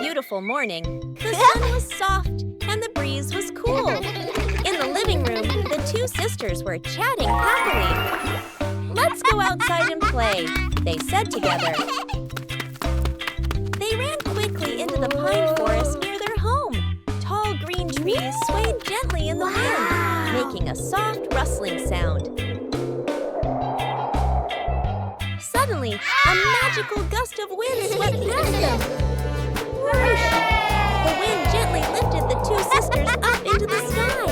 beautiful morning. The sun was soft and the breeze was cool. In the living room, the two sisters were chatting happily. "Let's go outside and play," they said together. They ran quickly into the pine forest near their home. Tall green trees swayed gently in the wind, making a soft rustling sound. Suddenly, a magical gust of wind swept past them. Whoosh! The wind gently lifted the two sisters up into the sky.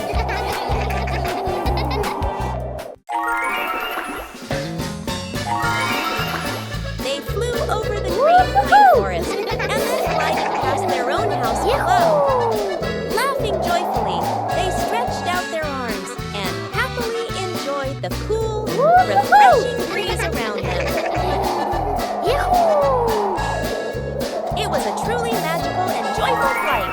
They flew over the green pine forest and then glided past their own house below. Laughing joyfully, they stretched out their arms and happily enjoyed the cool, refreshing breeze around them. It was a truly magical and joyful flight.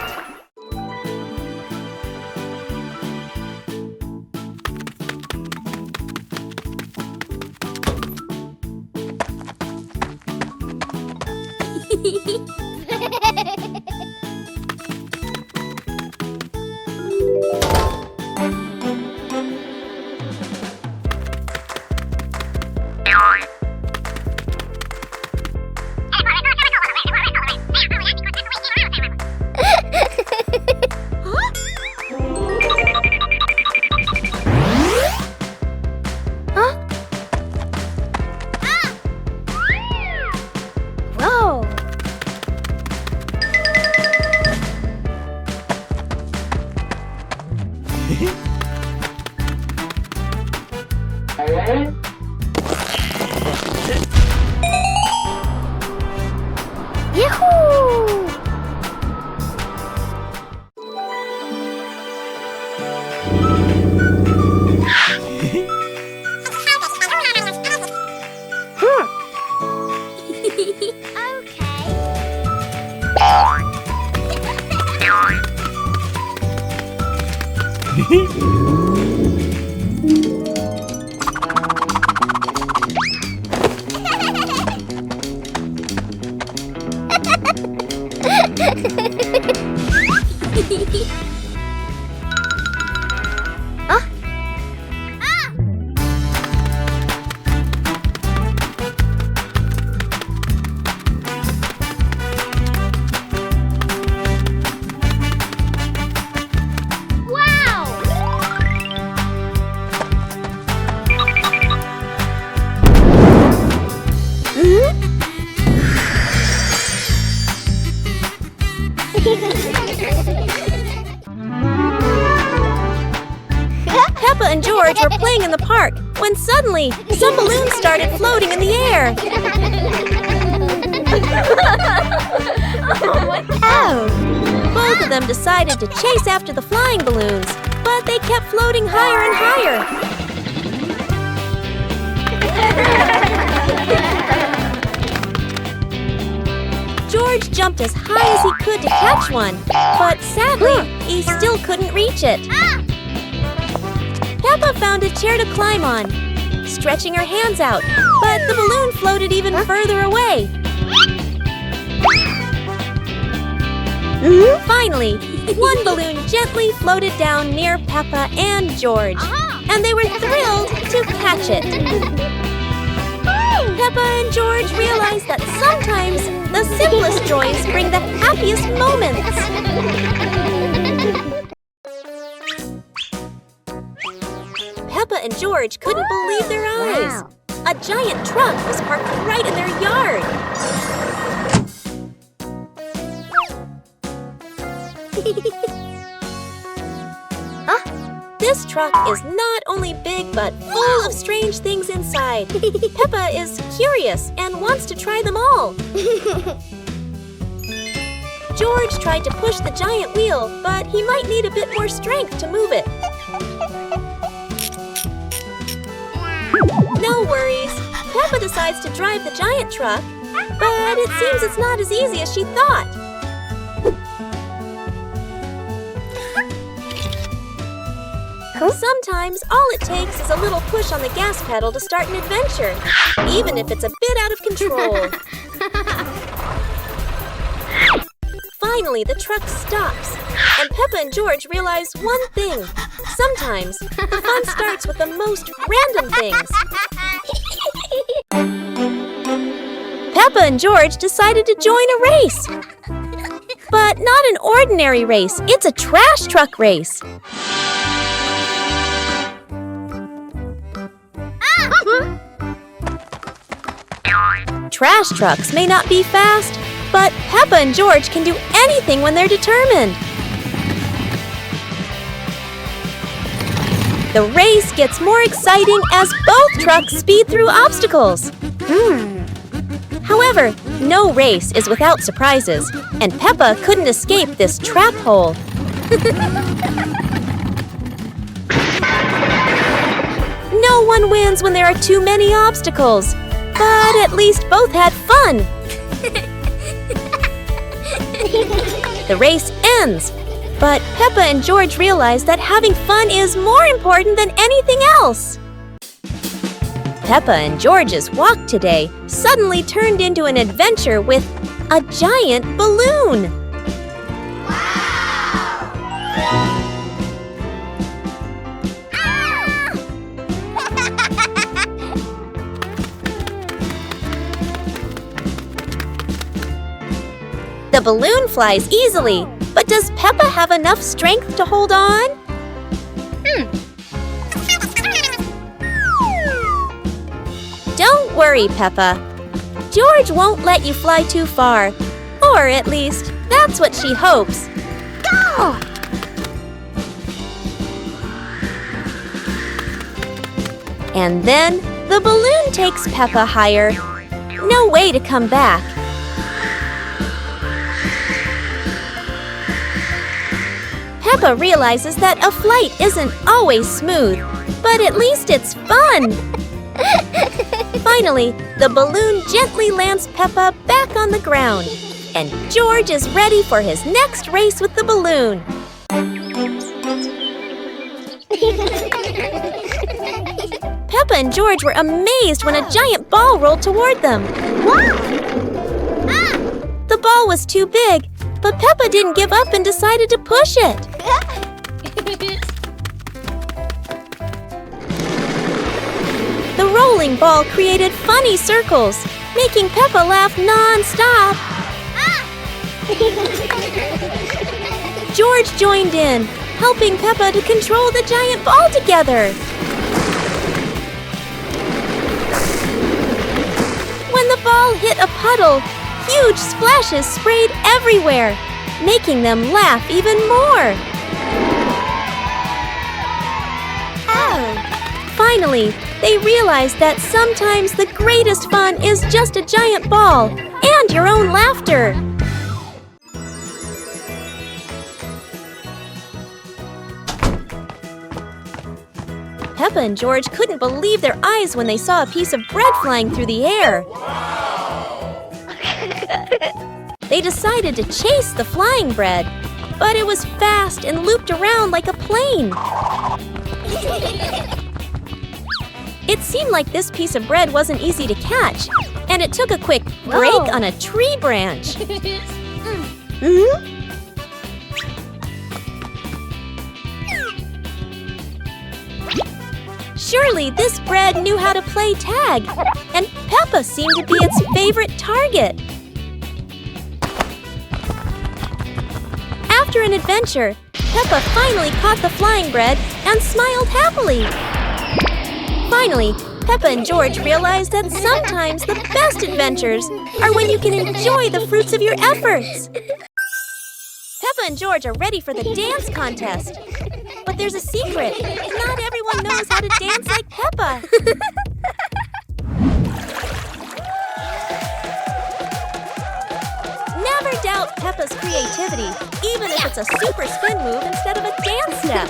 Peppa and George were playing in the park when suddenly some balloons started floating in the air. Both of them decided to chase after the flying balloons, but they kept floating higher and higher. George jumped as high as he could to catch one, but sadly, he still couldn't reach it. Peppa found a chair to climb on, stretching her hands out, but the balloon floated even further away. Finally, one balloon gently floated down near Peppa and George, and they were thrilled to catch it. Peppa and George realized that sometimes the simplest joys bring the happiest moments. Peppa and George couldn't believe their eyes. A giant truck was parked right in their yard. This truck is not only big but full of strange things inside. Peppa is curious and wants to try them all. George tried to push the giant wheel, but he might need a bit more strength to move it. No worries. Peppa decides to drive the giant truck, but it seems it's not as easy as she thought. Sometimes all it takes is a little push on the gas pedal to start an adventure, even if it's a bit out of control. Finally, the truck stops, and Peppa and George realize one thing. Sometimes, the fun starts with the most random things. Peppa and George decided to join a race. But not an ordinary race, it's a trash truck race. Trash trucks may not be fast, but Peppa and George can do anything when they're determined. The race gets more exciting as both trucks speed through obstacles. However, no race is without surprises, and Peppa couldn't escape this trap hole. No one wins when there are too many obstacles, but at least both had fun. The race ends, but Peppa and George realize that having fun is more important than anything else. Peppa and George's walk today suddenly turned into an adventure with a giant balloon. The balloon flies easily, but does Peppa have enough strength to hold on? Don't worry, Peppa. George won't let you fly too far. Or at least, that's what she hopes. Go! And then, the balloon takes Peppa higher. No way to come back. Peppa realizes that a flight isn't always smooth, but at least it's fun. Finally, the balloon gently lands Peppa back on the ground, and George is ready for his next race with the balloon. Peppa and George were amazed when a giant ball rolled toward them. The ball was too big, but Peppa didn't give up and decided to push it. The rolling ball created funny circles, making Peppa laugh non-stop. George joined in, helping Peppa to control the giant ball together. When the ball hit a puddle, huge splashes sprayed everywhere, making them laugh even more. Finally, they realized that sometimes the greatest fun is just a giant ball and your own laughter. Peppa and George couldn't believe their eyes when they saw a piece of bread flying through the air. They decided to chase the flying bread, but it was fast and looped around like a plane. It seemed like this piece of bread wasn't easy to catch, and it took a quick break on a tree branch. Surely this bread knew how to play tag, and Peppa seemed to be its favorite target. After an adventure, Peppa finally caught the flying bread and smiled happily. Finally, Peppa and George realized that sometimes the best adventures are when you can enjoy the fruits of your efforts. Peppa and George are ready for the dance contest. But there's a secret. Not everyone knows how to dance like Peppa. Never doubt Peppa's creativity, even if it's a super spin move instead of a dance step.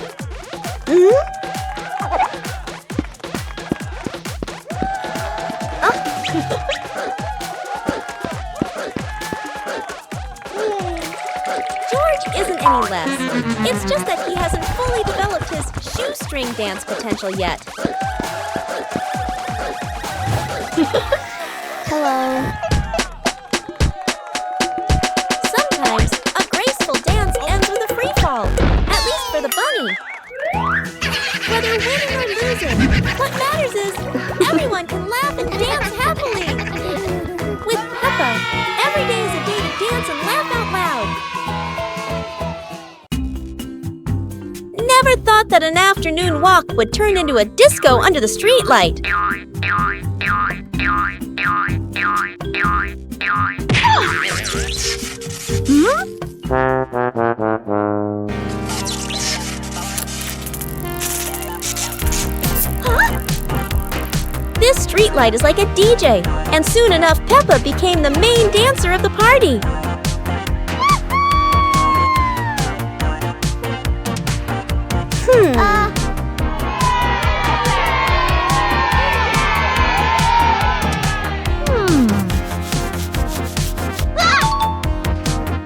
George isn't any less. It's just that he hasn't fully developed his shoestring dance potential yet. Hello. Sometimes, a great that an afternoon walk would turn into a disco under the streetlight. This streetlight is like a DJ, and soon enough Peppa became the main dancer of the party.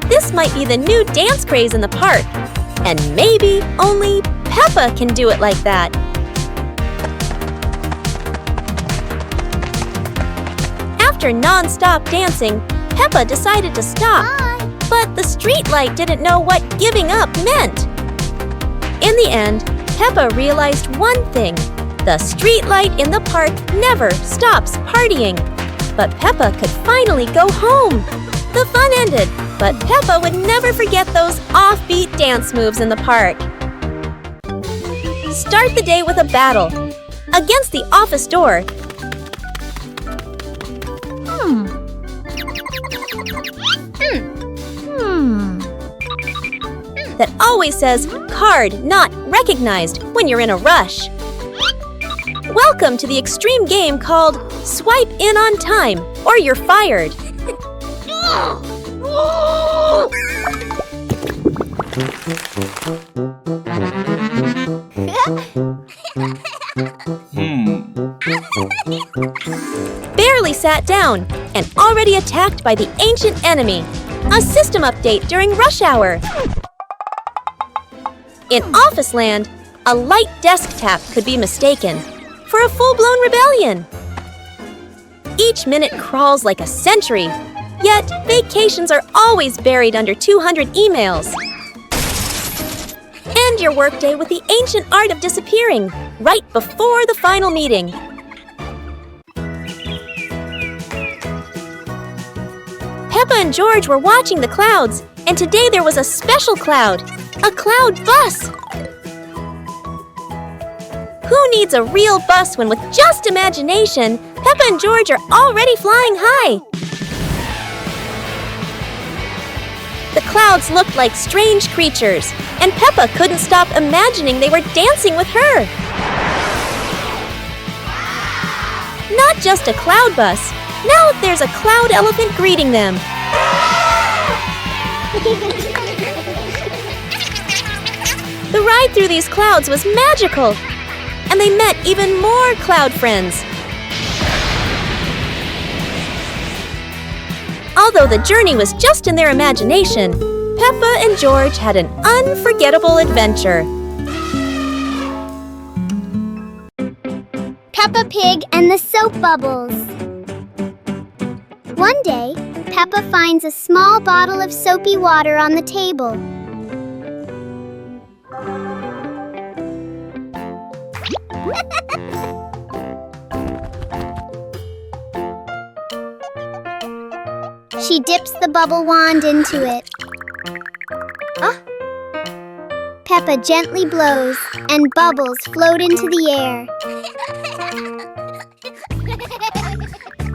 This might be the new dance craze in the park, and maybe only Peppa can do it like that. After non-stop dancing, Peppa decided to stop. But the streetlight didn't know what giving up meant. In the end, Peppa realized one thing. The streetlight in the park never stops partying. But Peppa could finally go home. The fun ended, but Peppa would never forget those offbeat dance moves in the park. Start the day with a battle. Against the office door, that always says, "Card not recognized," when you're in a rush. Welcome to the extreme game called Swipe In on Time, or you're fired. Barely sat down and already attacked by the ancient enemy. A system update during rush hour. In Office Land, a light desk tap could be mistaken for a full-blown rebellion. Each minute crawls like a century, yet vacations are always buried under 200 emails. End your workday with the ancient art of disappearing, right before the final meeting. Peppa and George were watching the clouds, and today there was a special cloud, a cloud bus. Who needs a real bus when with just imagination, Peppa and George are already flying high? The clouds looked like strange creatures, and Peppa couldn't stop imagining they were dancing with her. Not just a cloud bus, now there's a cloud elephant greeting them. The ride through these clouds was magical, and they met even more cloud friends. Although the journey was just in their imagination, Peppa and George had an unforgettable adventure. Peppa Pig and the Soap Bubbles. One day, Peppa finds a small bottle of soapy water on the table. She dips the bubble wand into it. Peppa gently blows, and bubbles float into the air.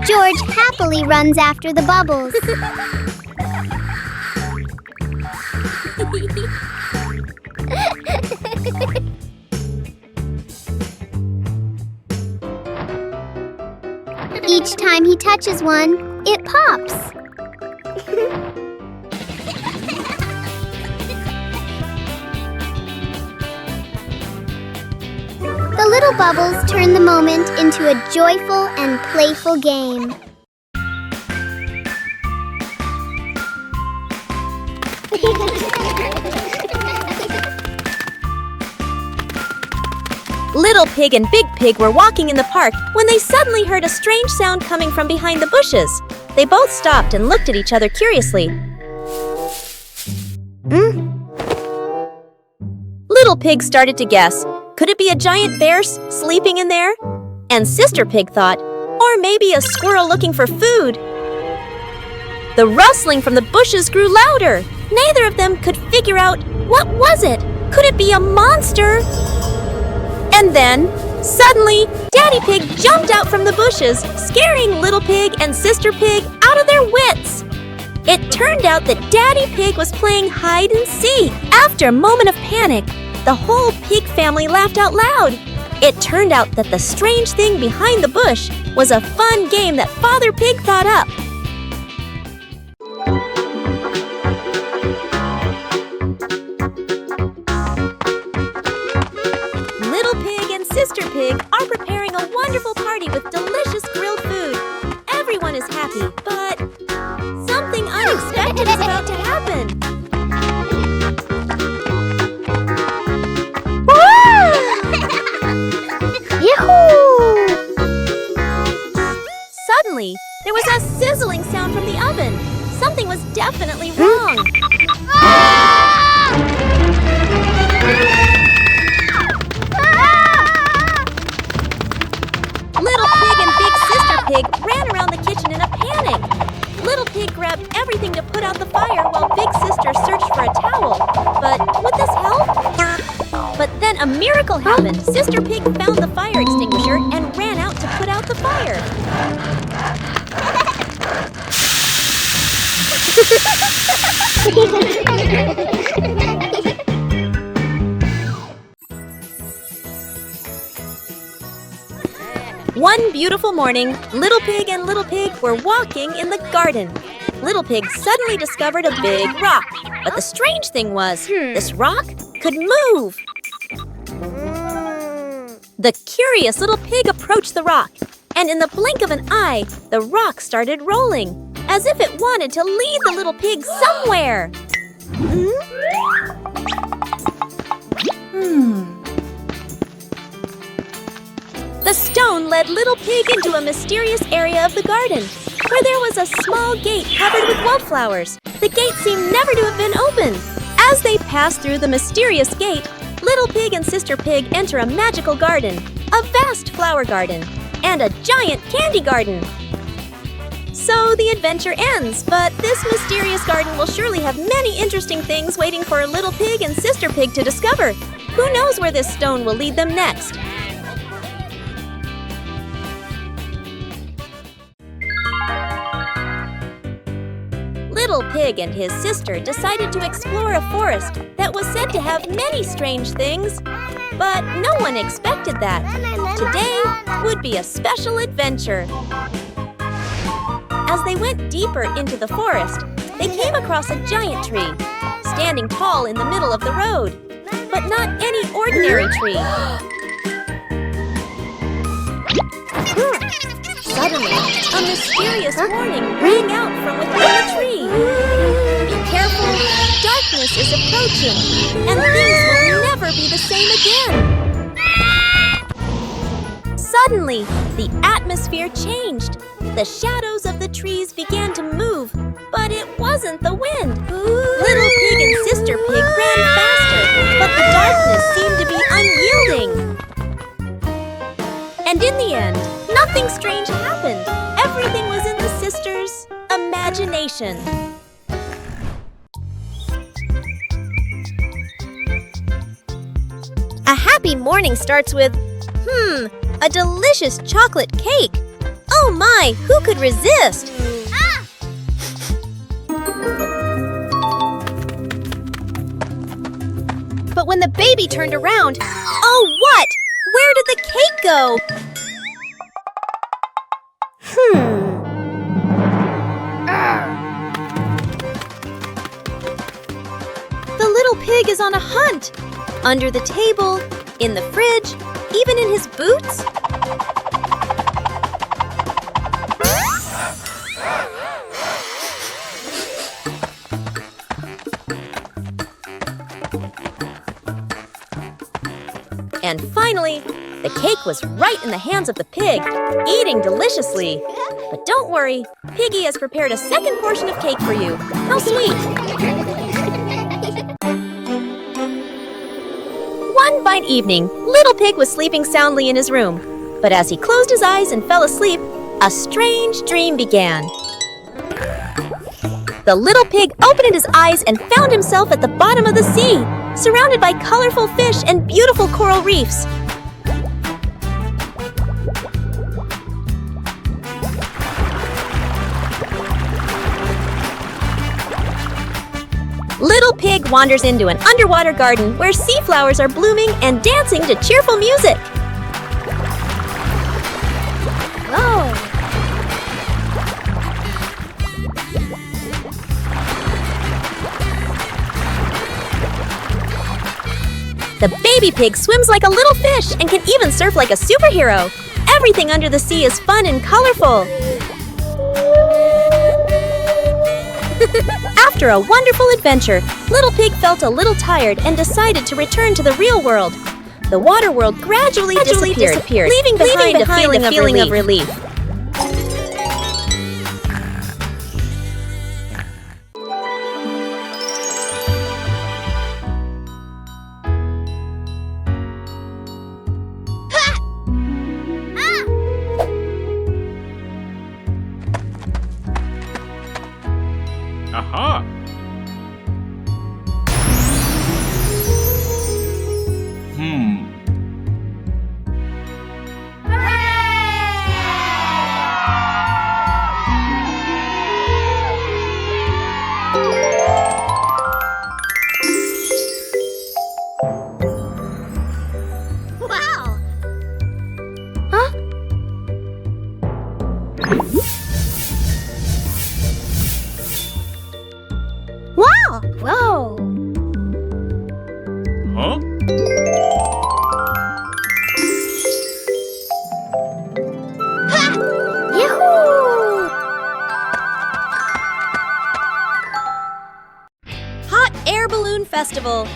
George happily runs after the bubbles. Each time he touches one, it pops. The little bubbles turn the moment into a joyful and playful game. Little Pig and Big Pig were walking in the park when they suddenly heard a strange sound coming from behind the bushes. They both stopped and looked at each other curiously. Little Pig started to guess. Could it be a giant bear sleeping in there? And Sister Pig thought, or maybe a squirrel looking for food. The rustling from the bushes grew louder. Neither of them could figure out, what was it? Could it be a monster? And then, suddenly, Daddy Pig jumped out from the bushes, scaring Little Pig and Sister Pig out of their wits. It turned out that Daddy Pig was playing hide and seek. After a moment of panic, the whole pig family laughed out loud. It turned out that the strange thing behind the bush was a fun game that Father Pig thought up. Little Pig and Sister Pig are preparing a wonderful party with delicious grilled food. Everyone is happy, but something unexpected is about to happen. Suddenly, there was a sizzling sound from the oven. Something was definitely wrong. Little Pig and Big Sister Pig ran around the kitchen in a panic. Little Pig grabbed everything to put out the fire while Big Sister searched for a towel. But would this help? But then a miracle happened. Sister Pig found the fire extinguisher and ran out to put out the fire. One beautiful morning, Little Pig and Little Pig were walking in the garden. Little Pig suddenly discovered a big rock. But the strange thing was, this rock could move. The curious Little Pig approached the rock, and in the blink of an eye, the rock started rolling, as if it wanted to lead the Little Pig somewhere. The stone led Little Pig into a mysterious area of the garden, where there was a small gate covered with wildflowers. The gate seemed never to have been opened. As they passed through the mysterious gate, Little Pig and Sister Pig enter a magical garden, a vast flower garden, and a giant candy garden. So the adventure ends, but this mysterious garden will surely have many interesting things waiting for Little Pig and Sister Pig to discover. Who knows where this stone will lead them next? Little Pig and his sister decided to explore a forest that was said to have many strange things, but no one expected that. Today would be a special adventure. As they went deeper into the forest, they came across a giant tree, standing tall in the middle of the road. But not any ordinary tree. Suddenly, a mysterious warning rang out from within the tree. Be careful, darkness is approaching, and things will never be the same again. Suddenly, the atmosphere changed. The shadows of the trees began to move, but it wasn't the wind. Little Pig and Sister Pig ran faster, but the darkness seemed to be unyielding. And in the end, nothing strange happened. Everything was in the sisters' imagination. A happy morning starts with, a delicious chocolate cake. Oh my, who could resist? But when the baby turned around, oh what? Where did the cake go? The little pig is on a hunt. Under the table, in the fridge, even in his boots. And finally, the cake was right in the hands of the pig, eating deliciously. But don't worry, Piggy has prepared a second portion of cake for you. How sweet! One fine evening, Little Pig was sleeping soundly in his room. But as he closed his eyes and fell asleep, a strange dream began. The little pig opened his eyes and found himself at the bottom of the sea, surrounded by colorful fish and beautiful coral reefs. Little Pig wanders into an underwater garden where sea flowers are blooming and dancing to cheerful music. Whoa! The baby pig swims like a little fish and can even surf like a superhero. Everything under the sea is fun and colorful. After a wonderful adventure, Little Pig felt a little tired and decided to return to the real world. The water world gradually disappeared, leaving behind a feeling of relief. Aha! Wow! Huh? Wow! Whoa! Huh? Yoo-hoo! Hot Air Balloon Festival.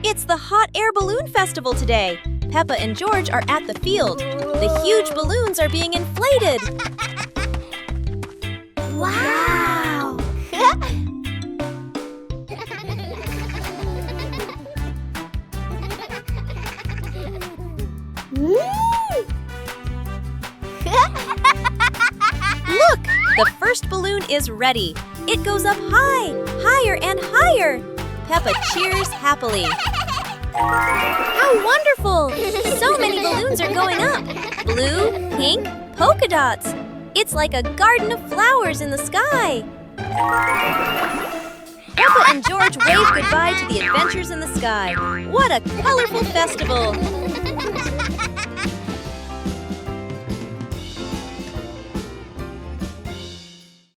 It's the Hot Air Balloon Festival today. Peppa and George are at the field. The huge balloons are being inflated. Wow! Look, the first balloon is ready. It goes up high, higher and higher. Peppa cheers happily. How wonderful! So many balloons are going up. Blue, pink, polka dots. It's like a garden of flowers in the sky. Peppa and George wave goodbye to the adventures in the sky. What a colorful festival!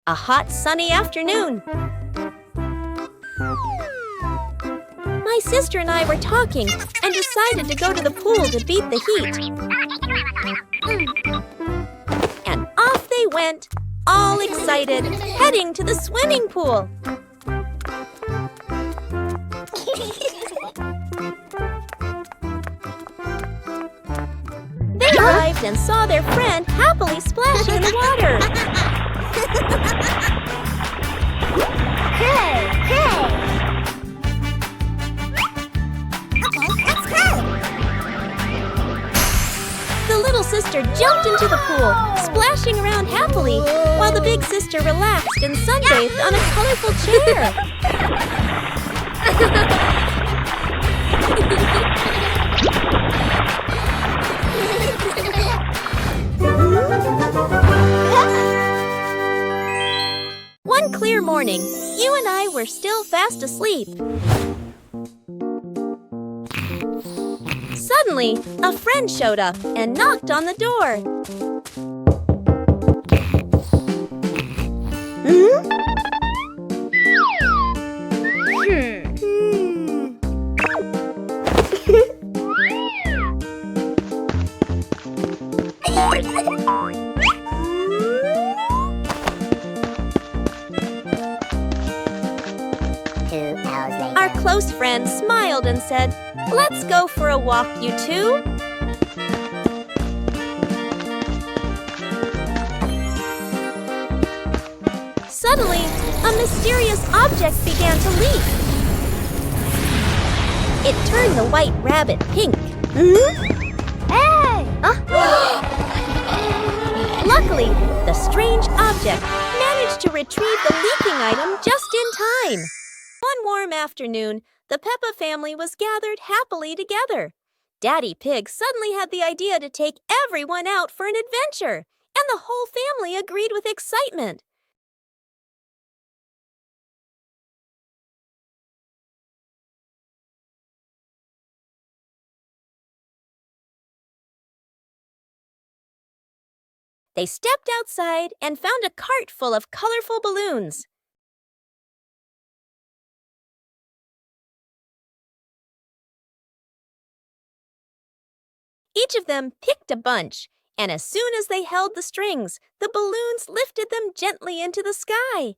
A hot, sunny afternoon. My sister and I were talking and decided to go to the pool to beat the heat. And off they went, all excited, heading to the swimming pool. They arrived and saw their friend happily splashing in the water. Hey! Hey! Okay, let's go! The little sister jumped into the pool, splashing around happily, while the big sister relaxed and sunbathed on a colorful chair. One clear morning, you and I were still fast asleep. Suddenly, a friend showed up and knocked on the door. Our close friend smiled and said, "Let's go for a walk, you two." Suddenly, a mysterious object began to leak. It turned the white rabbit pink. Hey! Luckily, the strange object managed to retrieve the leaking item just in time. One warm afternoon, the Peppa family was gathered happily together. Daddy Pig suddenly had the idea to take everyone out for an adventure, and the whole family agreed with excitement. They stepped outside and found a cart full of colorful balloons. Each of them picked a bunch, and as soon as they held the strings, the balloons lifted them gently into the sky.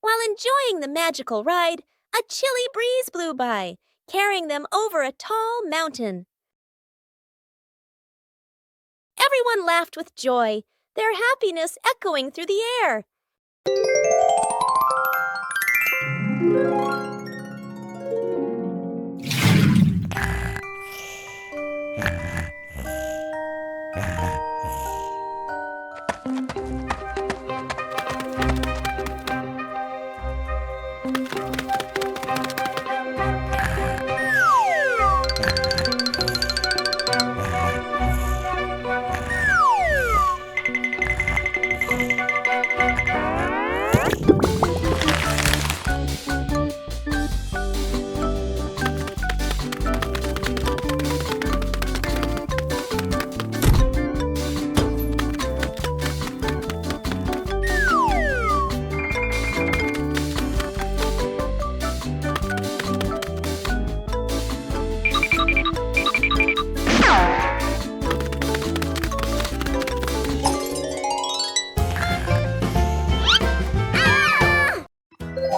While enjoying the magical ride, a chilly breeze blew by, carrying them over a tall mountain. Everyone laughed with joy, their happiness echoing through the air.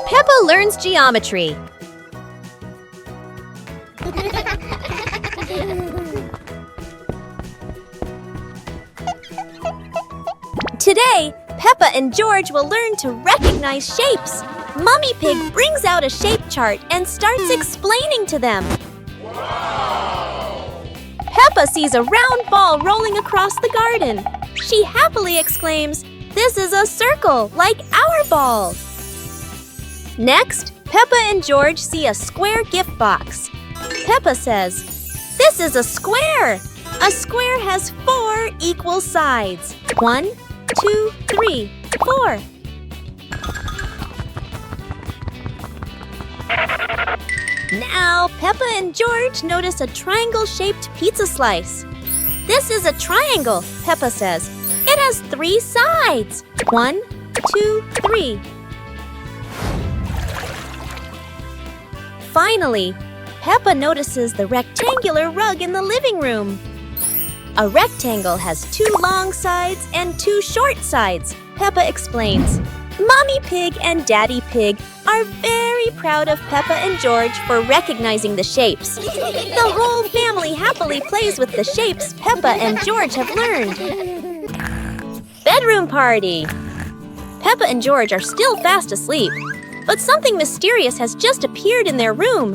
Peppa learns geometry. Today, Peppa and George will learn to recognize shapes. Mummy Pig brings out a shape chart and starts explaining to them. Wow! Peppa sees a round ball rolling across the garden. She happily exclaims, "This is a circle, like our ball." Next, Peppa and George see a square gift box. Peppa says, "This is a square. A square has 4 equal sides. 1, 2, 3, 4. Now, Peppa and George notice a triangle-shaped pizza slice. "This is a triangle," Peppa says. "It has 3 sides. 1, 2, 3. Finally, Peppa notices the rectangular rug in the living room. A rectangle has 2 long sides and 2 short sides, Peppa explains. Mommy Pig and Daddy Pig are very proud of Peppa and George for recognizing the shapes. The whole family happily plays with the shapes Peppa and George have learned. Bedroom party! Peppa and George are still fast asleep, but something mysterious has just appeared in their room.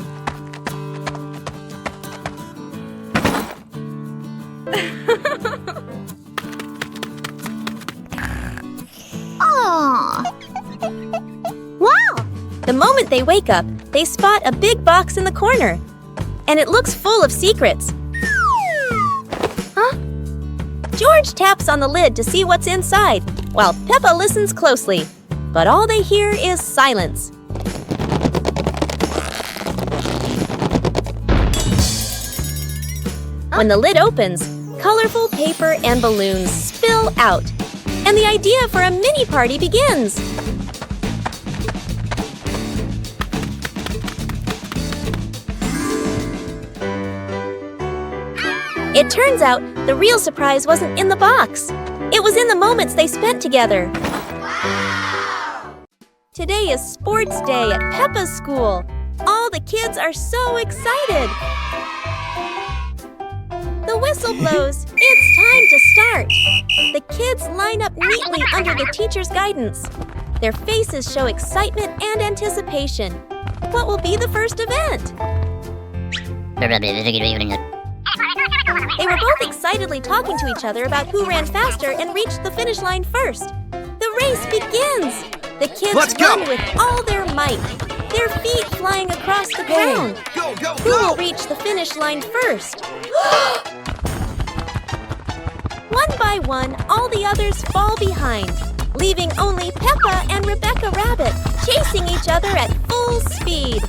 Aww. Wow! The moment they wake up, they spot a big box in the corner. And it looks full of secrets. Huh? George taps on the lid to see what's inside, while Peppa listens closely. But all they hear is silence. When the lid opens, colorful paper and balloons spill out, and the idea for a mini party begins. It turns out the real surprise wasn't in the box. It was in the moments they spent together. Wow! Today is sports day at Peppa's school. All the kids are so excited. The whistle blows. It's time to start. The kids line up neatly under the teacher's guidance. Their faces show excitement and anticipation. What will be the first event? They were both excitedly talking to each other about who ran faster and reached the finish line first. The race begins. The kids run with all their might, their feet flying across the ground. Who will reach the finish line first? One by one, all the others fall behind, leaving only Peppa and Rebecca Rabbit chasing each other at full speed.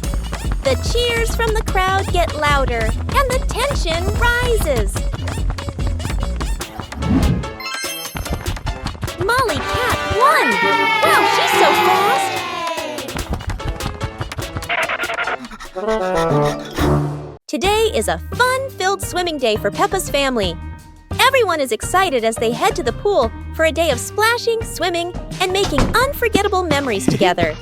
The cheers from the crowd get louder, and the tension rises. Molly Cat won! Wow, she's so fast! Today is a fun-filled swimming day for Peppa's family. Everyone is excited as they head to the pool for a day of splashing, swimming, and making unforgettable memories together.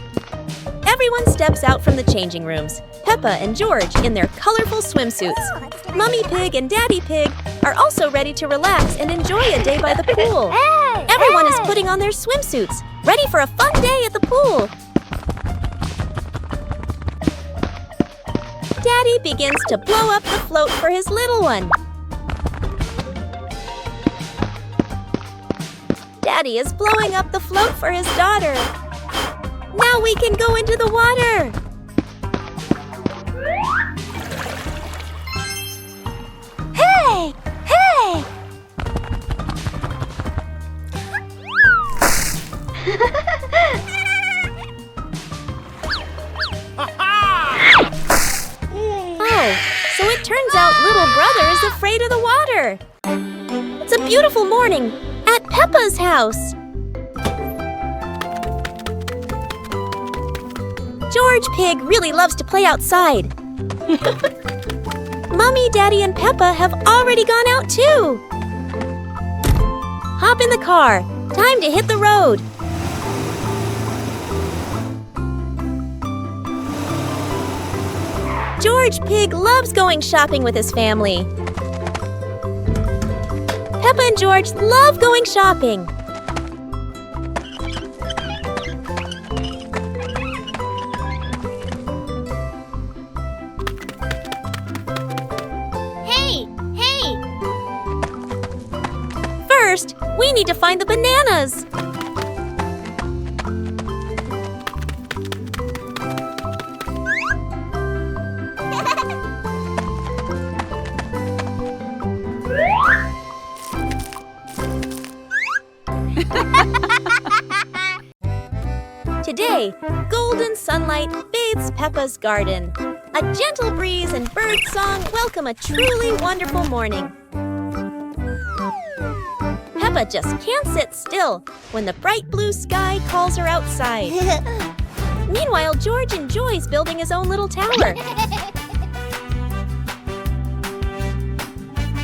Everyone steps out from the changing rooms, Peppa and George in their colorful swimsuits. Mummy Pig and Daddy Pig are also ready to relax and enjoy a day by the pool. Everyone is putting on their swimsuits, ready for a fun day at the pool. Daddy begins to blow up the float for his little one. Daddy is blowing up the float for his daughter. Now we can go into the water. Hey! Hey! Oh, so it turns out little brother is afraid of the water. It's a beautiful morning at Peppa's house. George Pig really loves to play outside. Mommy, Daddy, and Peppa have already gone out too. Hop in the car. Time to hit the road. George Pig loves going shopping with his family. Peppa and George love going shopping. Hey! Hey! First, we need to find the bananas. Today, golden sunlight bathes Peppa's garden. A gentle breeze and bird song welcome a truly wonderful morning. Peppa just can't sit still when the bright blue sky calls her outside. Meanwhile, George enjoys building his own little tower.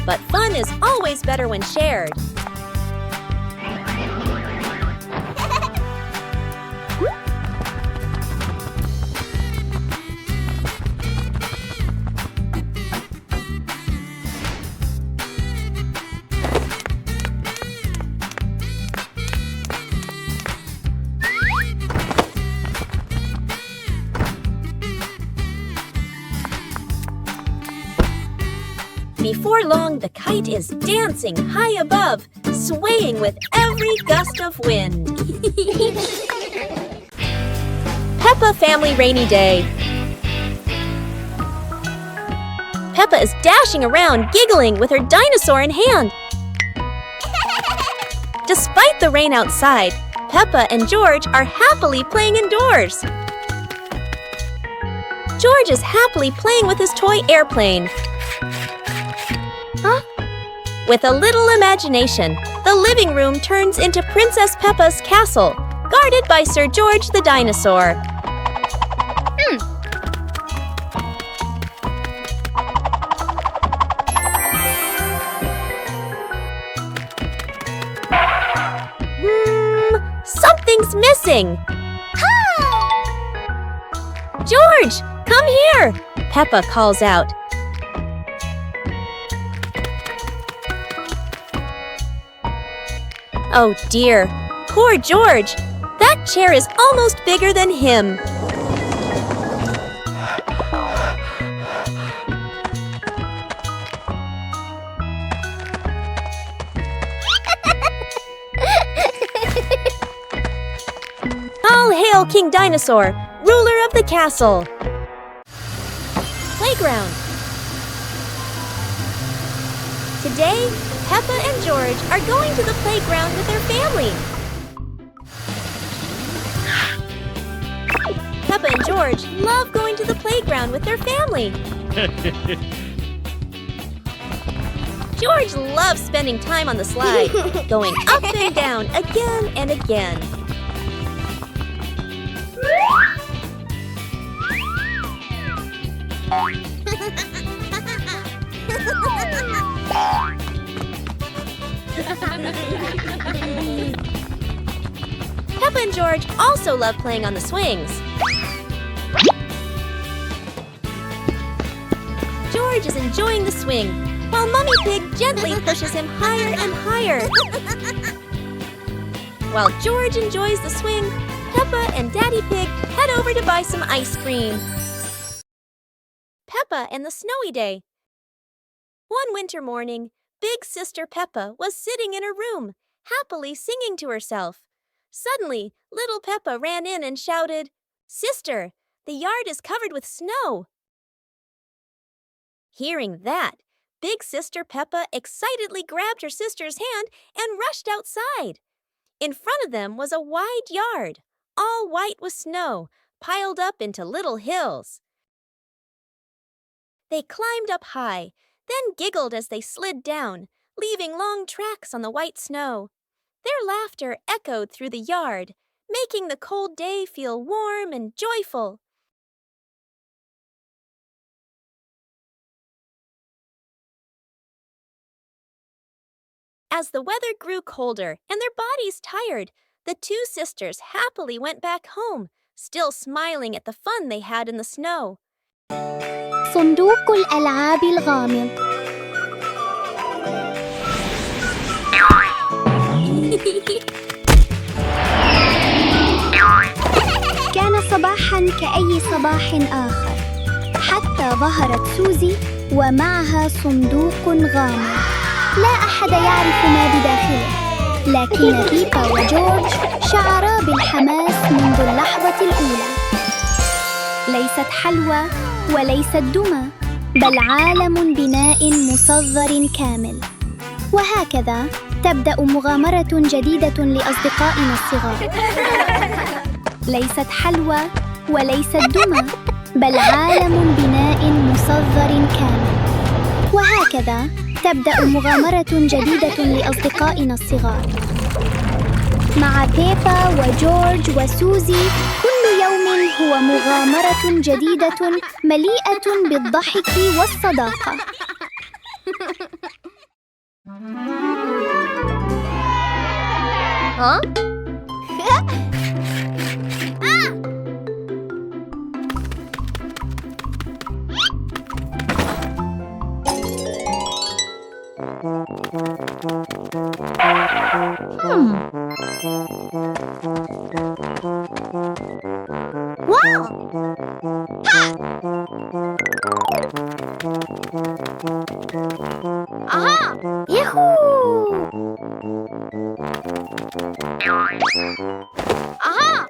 But fun is always better when shared. Before long, the kite is dancing high above, swaying with every gust of wind. Peppa Family Rainy Day. Peppa is dashing around, giggling with her dinosaur in hand. Despite the rain outside, Peppa and George are happily playing indoors. George is happily playing with his toy airplane. Huh? With a little imagination, the living room turns into Princess Peppa's castle, guarded by Sir George the dinosaur. Something's missing. George, come here, Peppa calls out. Oh dear, poor George. That chair is almost bigger than him. All hail King Dinosaur, ruler of the castle. Playground. Today, Peppa and George are going to the playground with their family. Peppa and George love going to the playground with their family. George loves spending time on the slide, going up and down again and again. Peppa and George also love playing on the swings. George is enjoying the swing, while Mummy Pig gently pushes him higher and higher. While George enjoys the swing, Peppa and Daddy Pig head over to buy some ice cream. Peppa and the Snowy Day. One winter morning, Big Sister Peppa was sitting in her room, happily singing to herself. Suddenly, little Peppa ran in and shouted, "Sister, the yard is covered with snow." Hearing that, Big Sister Peppa excitedly grabbed her sister's hand and rushed outside. In front of them was a wide yard, all white with snow, piled up into little hills. They climbed up high, then giggled as they slid down, leaving long tracks on the white snow. Their laughter echoed through the yard, making the cold day feel warm and joyful. As the weather grew colder and their bodies tired, the two sisters happily went back home, still smiling at the fun they had in the snow. صندوق الألعاب الغامض. كان صباحاً كأي صباح آخر، حتى ظهرت سوزي ومعها صندوق غامض. لا أحد يعرف ما بداخله، لكن بيبا وجورج شعرا بالحماس منذ اللحظة الأولى. ليست حلوى وليست دمى، بل عالم بناء مصغر كامل. وهكذا تبدأ مغامرة جديدة لأصدقائنا الصغار. ليست حلوى وليست دمى، بل عالم بناء مصغر كامل. وهكذا تبدأ مغامرة جديدة لأصدقائنا الصغار. مع بيبا وجورج وسوزي، كل يوم هو مغامرة جديدة مليئة بالضحك والصداقة. Huh? Wow! Aha! Yahoo! Aha!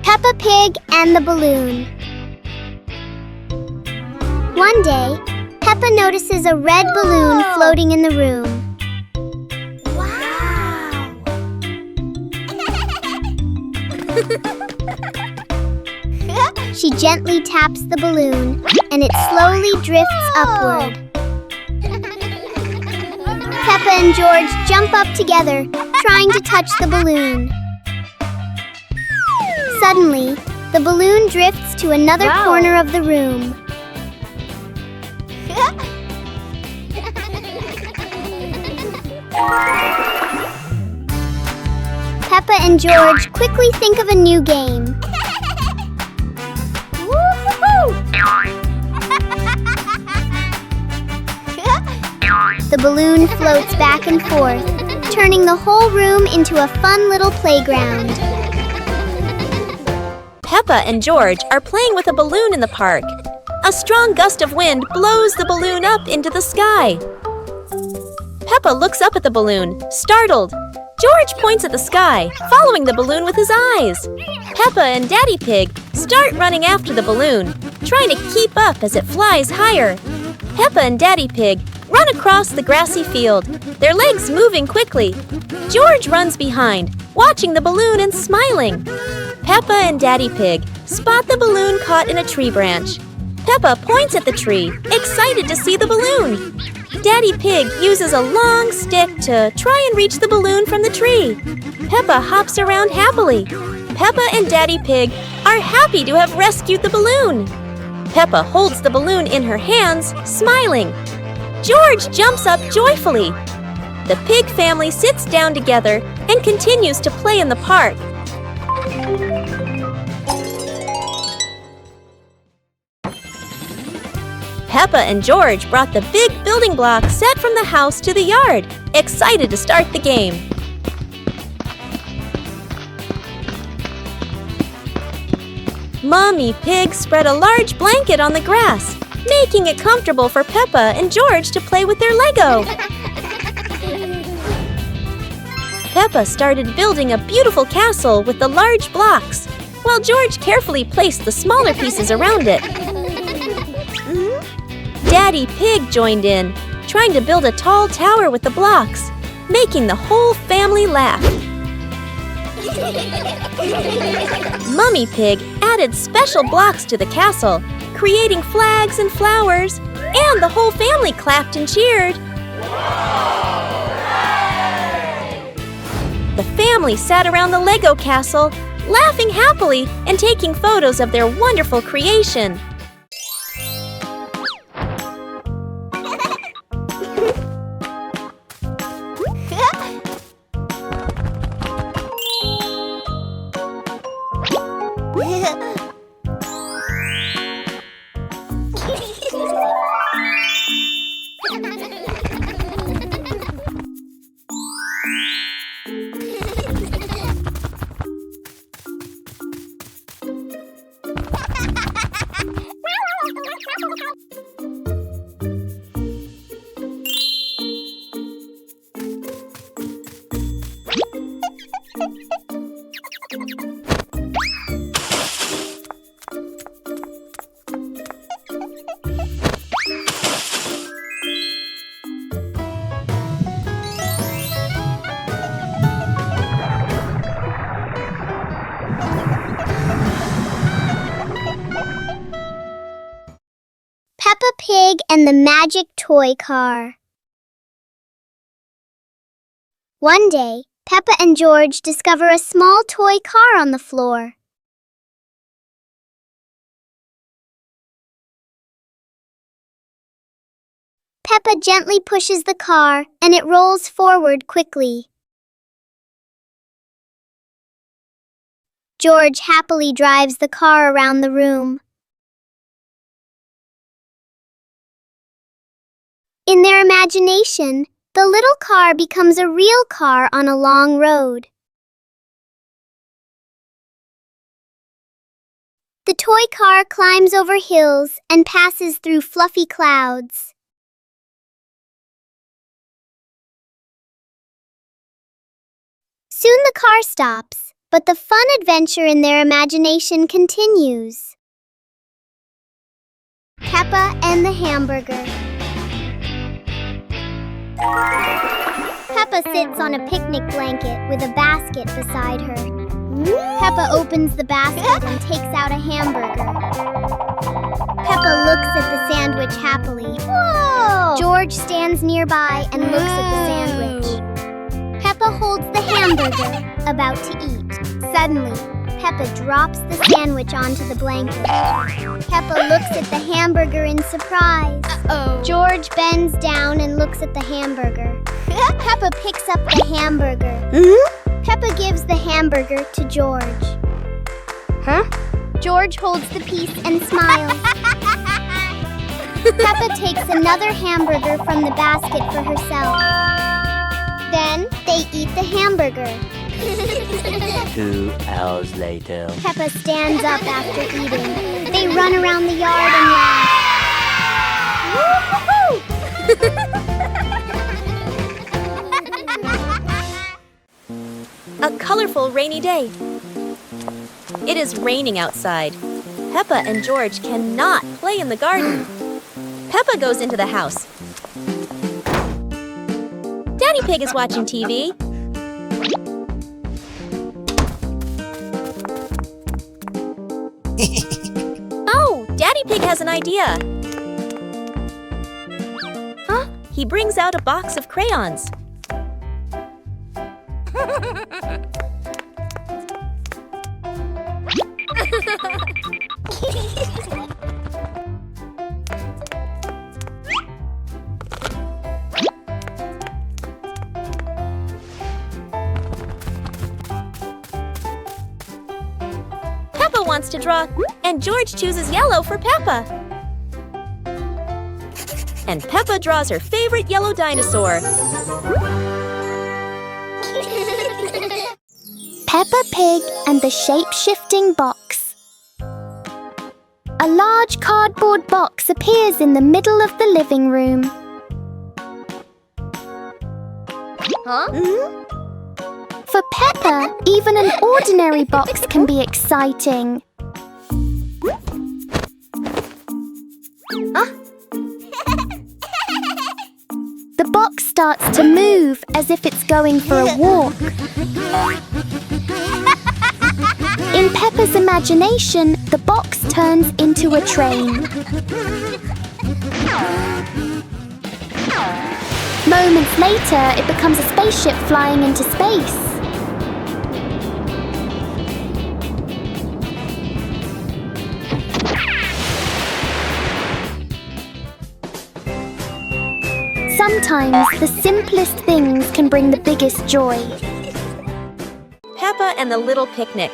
Peppa Pig and the Balloon. One day, Peppa notices a red balloon floating in the room. Wow! She gently taps the balloon, and it slowly drifts upward. Peppa and George jump up together, trying to touch the balloon. Suddenly, the balloon drifts to another corner of the room. Peppa and George quickly think of a new game. The balloon floats back and forth, turning the whole room into a fun little playground. Peppa and George are playing with a balloon in the park. A strong gust of wind blows the balloon up into the sky. Peppa looks up at the balloon, startled. George points at the sky, following the balloon with his eyes. Peppa and Daddy Pig start running after the balloon, trying to keep up as it flies higher. Peppa and Daddy Pig run across the grassy field, their legs moving quickly. George runs behind, watching the balloon and smiling. Peppa and Daddy Pig spot the balloon caught in a tree branch. Peppa points at the tree, excited to see the balloon. Daddy Pig uses a long stick to try and reach the balloon from the tree. Peppa hops around happily. Peppa and Daddy Pig are happy to have rescued the balloon. Peppa holds the balloon in her hands, smiling. George jumps up joyfully. The pig family sits down together and continues to play in the park. Peppa and George brought the big building blocks set from the house to the yard, excited to start the game. Mommy Pig spread a large blanket on the grass, making it comfortable for Peppa and George to play with their Lego. Peppa started building a beautiful castle with the large blocks, while George carefully placed the smaller pieces around it. Daddy Pig joined in, trying to build a tall tower with the blocks, making the whole family laugh. Mummy Pig added special blocks to the castle, creating flags and flowers, and the whole family clapped and cheered. The family sat around the Lego castle, laughing happily and taking photos of their wonderful creation. Peppa Pig and the Magic Toy Car. One day, Peppa and George discover a small toy car on the floor. Peppa gently pushes the car, and it rolls forward quickly. George happily drives the car around the room. In their imagination, the little car becomes a real car on a long road. The toy car climbs over hills and passes through fluffy clouds. Soon the car stops, but the fun adventure in their imagination continues. Peppa and the Hamburger. Peppa sits on a picnic blanket with a basket beside her. Peppa opens the basket and takes out a hamburger. Peppa looks at the sandwich happily. Whoa! George stands nearby and looks at the sandwich. Peppa holds the hamburger, about to eat. Suddenly, Peppa drops the sandwich onto the blanket. Peppa looks at the hamburger in surprise. George bends down and looks at the hamburger. Peppa picks up the hamburger. Peppa gives the hamburger to George. George holds the piece and smiles. Peppa takes another hamburger from the basket for herself. Then they eat the hamburger. 2 hours later. Peppa stands up after eating. They run around the yard and laugh. A colorful rainy day. It is raining outside. Peppa and George cannot play in the garden. Peppa goes into the house. Daddy Pig is watching TV. Oh, Daddy Pig has an idea. Huh? He brings out a box of crayons. Peppa wants to draw, and George chooses yellow for Peppa. And Peppa draws her favorite yellow dinosaur. Peppa Pig and the shape-shifting box. A large cardboard box appears in the middle of the living room. Huh? For Peppa, even an ordinary box can be exciting. The box starts to move as if it's going for a walk. In Peppa's imagination, the box turns into a train. Moments later, it becomes a spaceship flying into space. Sometimes the simplest things can bring the biggest joy. Peppa and the Little Picnic.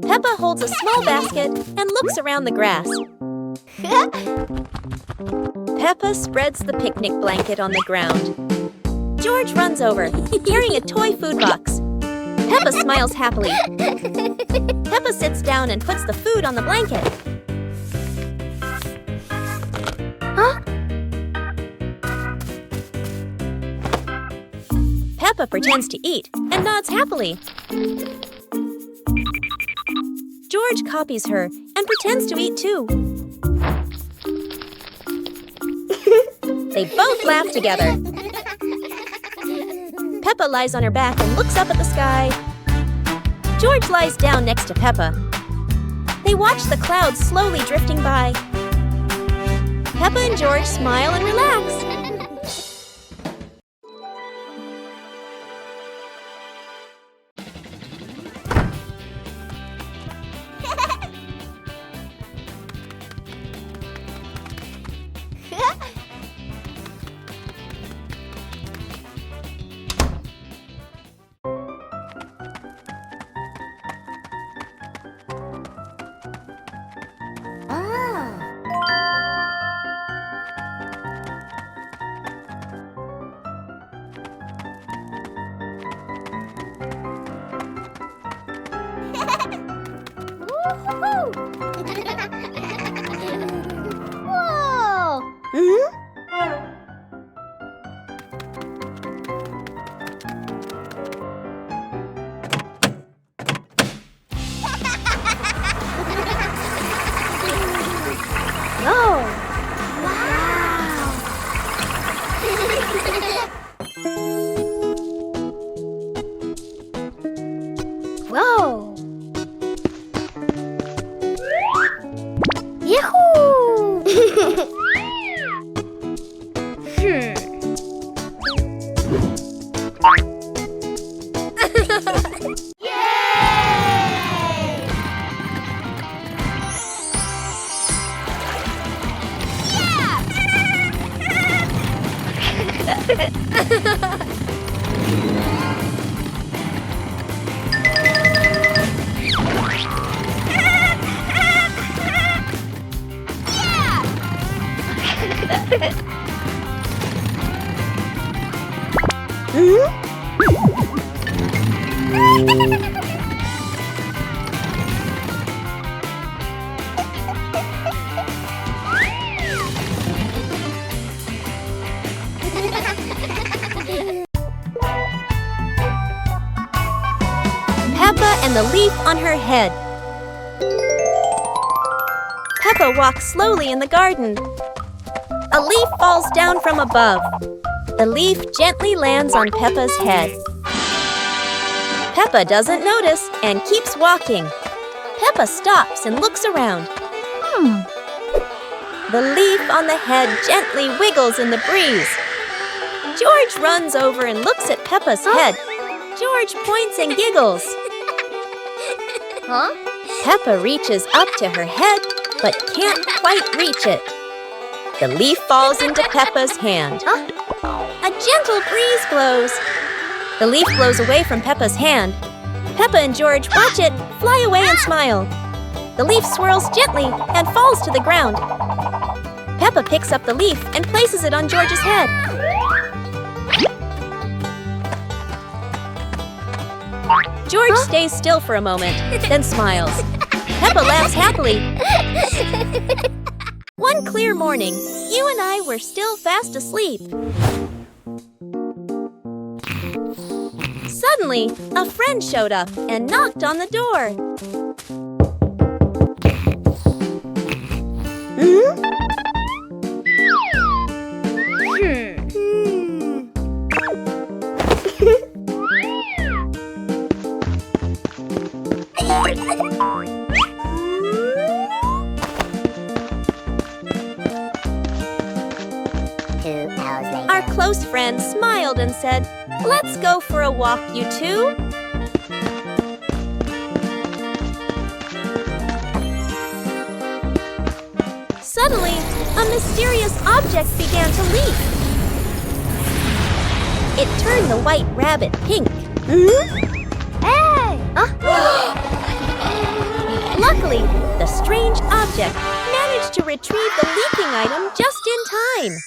Peppa holds a small basket and looks around the grass. Peppa spreads the picnic blanket on the ground. George runs over, carrying a toy food box. Peppa smiles happily. Peppa sits down and puts the food on the blanket. Peppa pretends to eat and nods happily. George copies her and pretends to eat too. They both laugh together. Peppa lies on her back and looks up at the sky. George lies down next to Peppa. They watch the clouds slowly drifting by. Peppa and George smile and relax. and the leaf on her head. Peppa walks slowly in the garden. A leaf falls down from above. The leaf gently lands on Peppa's head. Peppa doesn't notice and keeps walking. Peppa stops and looks around. The leaf on the head gently wiggles in the breeze. George runs over and looks at Peppa's head. George points and giggles. Peppa reaches up to her head, but can't quite reach it. The leaf falls into Peppa's hand. A gentle breeze blows. The leaf blows away from Peppa's hand. Peppa and George watch it fly away and smile. The leaf swirls gently and falls to the ground. Peppa picks up the leaf and places it on George's head. George stays still for a moment, then smiles. Peppa laughs happily. One clear morning, you and I were still fast asleep. Suddenly, a friend showed up and knocked on the door. Our close friend smiled and said, "Let's go for a walk, you two." Suddenly, a mysterious object began to leap. It turned the white rabbit pink. Hey! Luckily, the strange object managed to retrieve the leaping item just in time.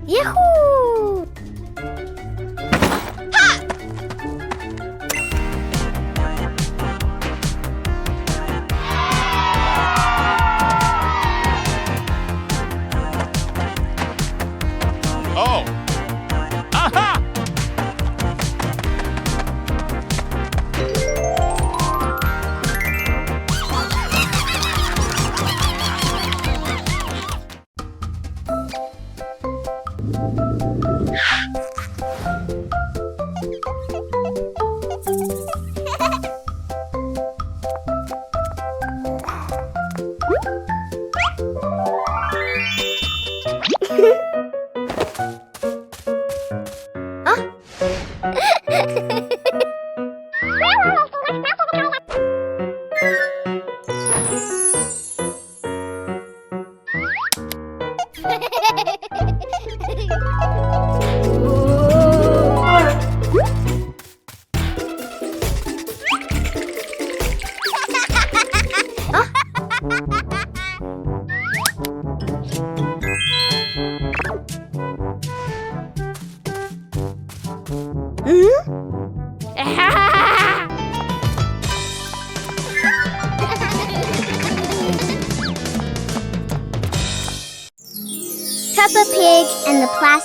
Yahoo! Oh! Aha!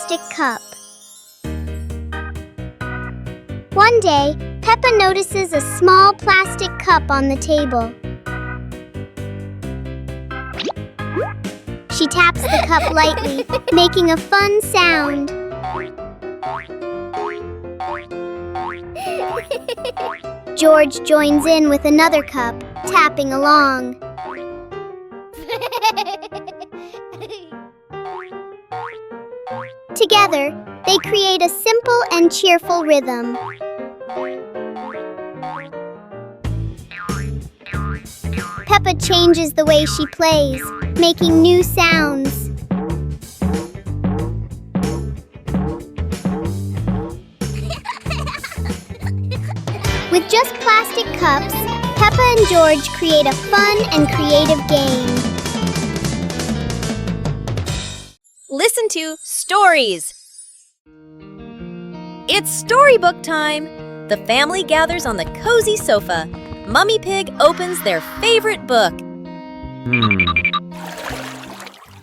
plastic cup. One day, Peppa notices a small plastic cup on the table. She taps the cup lightly, making a fun sound. George joins in with another cup, tapping along. Together, they create a simple and cheerful rhythm. Peppa changes the way she plays, making new sounds. With just plastic cups, Peppa and George create a fun and creative game. Listen to stories. It's storybook time. The family gathers on the cozy sofa. Mummy Pig opens their favorite book.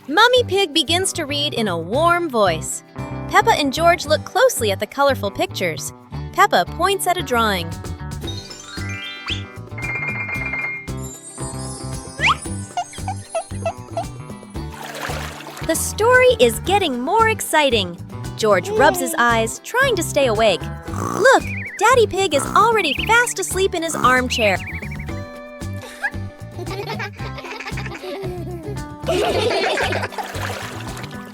Mummy Pig begins to read in a warm voice. Peppa and George look closely at the colorful pictures. Peppa points at a drawing. The story is getting more exciting. George rubs his eyes, trying to stay awake. Look, Daddy Pig is already fast asleep in his armchair.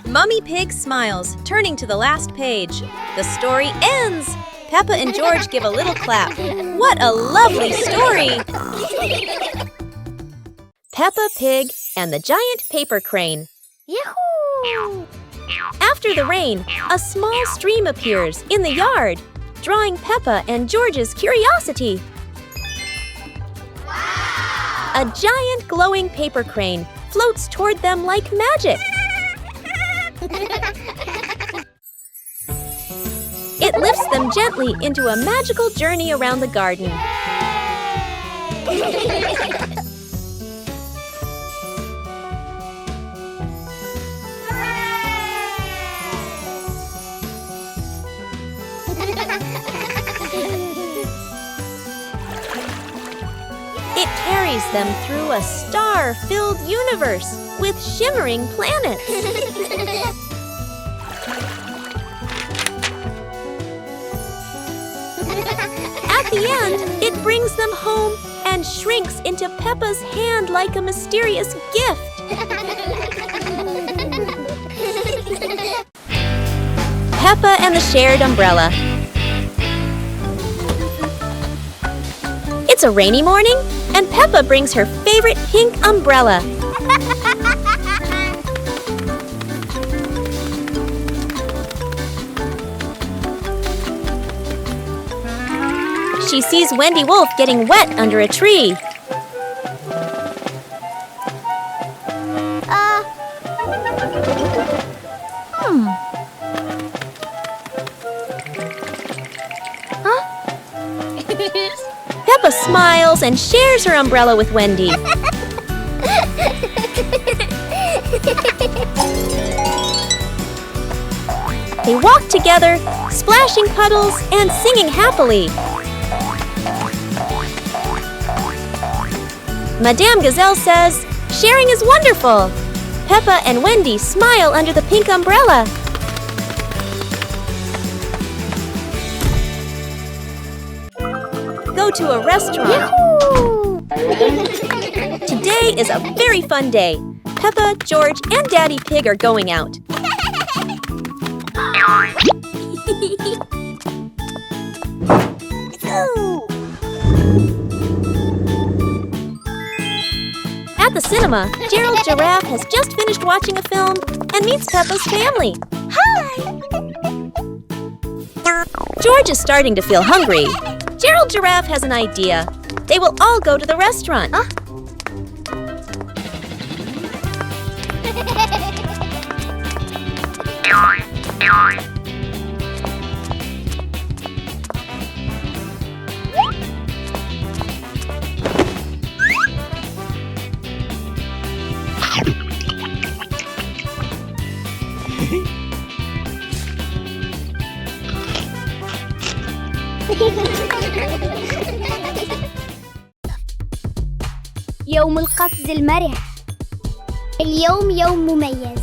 Mummy Pig smiles, turning to the last page. The story ends! Peppa and George give a little clap. What a lovely story! Peppa Pig and the Giant Paper Crane. Yahoo! After the rain, a small stream appears in the yard, drawing Peppa and George's curiosity. Wow! A giant glowing paper crane floats toward them like magic. It lifts them gently into a magical journey around the garden. It carries them through a star-filled universe with shimmering planets. At the end, it brings them home and shrinks into Peppa's hand like a mysterious gift. Peppa and the Shared Umbrella. It's a rainy morning, and Peppa brings her favorite pink umbrella. She sees Wendy Wolf getting wet under a tree. Peppa smiles and shares her umbrella with Wendy. They walk together, splashing puddles and singing happily. Madame Gazelle says, "Sharing is wonderful." Peppa and Wendy smile under the pink umbrella. Go to a restaurant. Yahoo! Today is a very fun day. Peppa, George, and Daddy Pig are going out. At the cinema, Gerald Giraffe has just finished watching a film and meets Peppa's family. Hi! George is starting to feel hungry. Gerald Giraffe has an idea. They will all go to the restaurant. يوم القفز المرح. اليوم يوم مميز.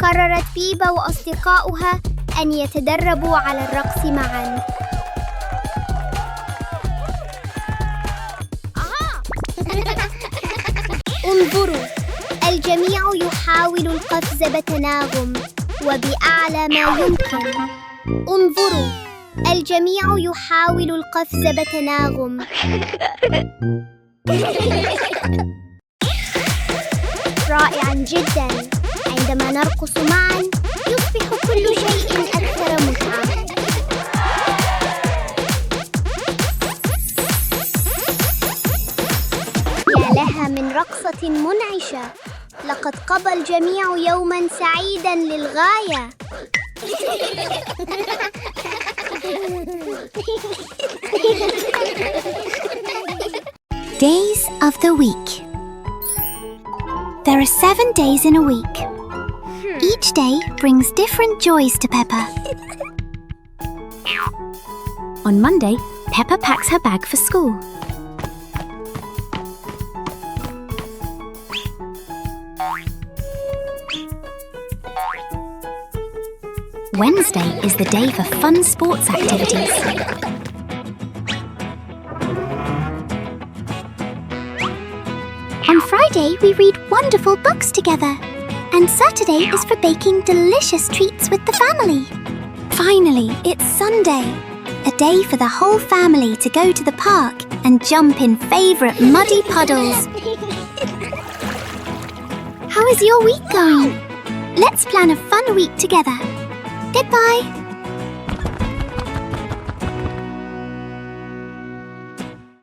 قررت بيبا وأصدقاؤها أن يتدربوا على الرقص معاً. انظروا، الجميع يحاول القفز بتناغم وبأعلى ما يمكن. انظروا، الجميع يحاول القفز بتناغم. رائعاً جداً. عندما نرقص معاً يصبح كل شيء أكثر متعة. يا لها من رقصة منعشة. لقد قضى الجميع يوماً سعيداً للغاية. Days of the week. There are 7 days in a week. Each day brings different joys to Peppa. On Monday, Peppa packs her bag for school. Wednesday is the day for fun sports activities. On Friday, we read wonderful books together. And Saturday is for baking delicious treats with the family. Finally, it's Sunday, a day for the whole family to go to the park and jump in favourite muddy puddles. How is your week going? Let's plan a fun week together. Goodbye.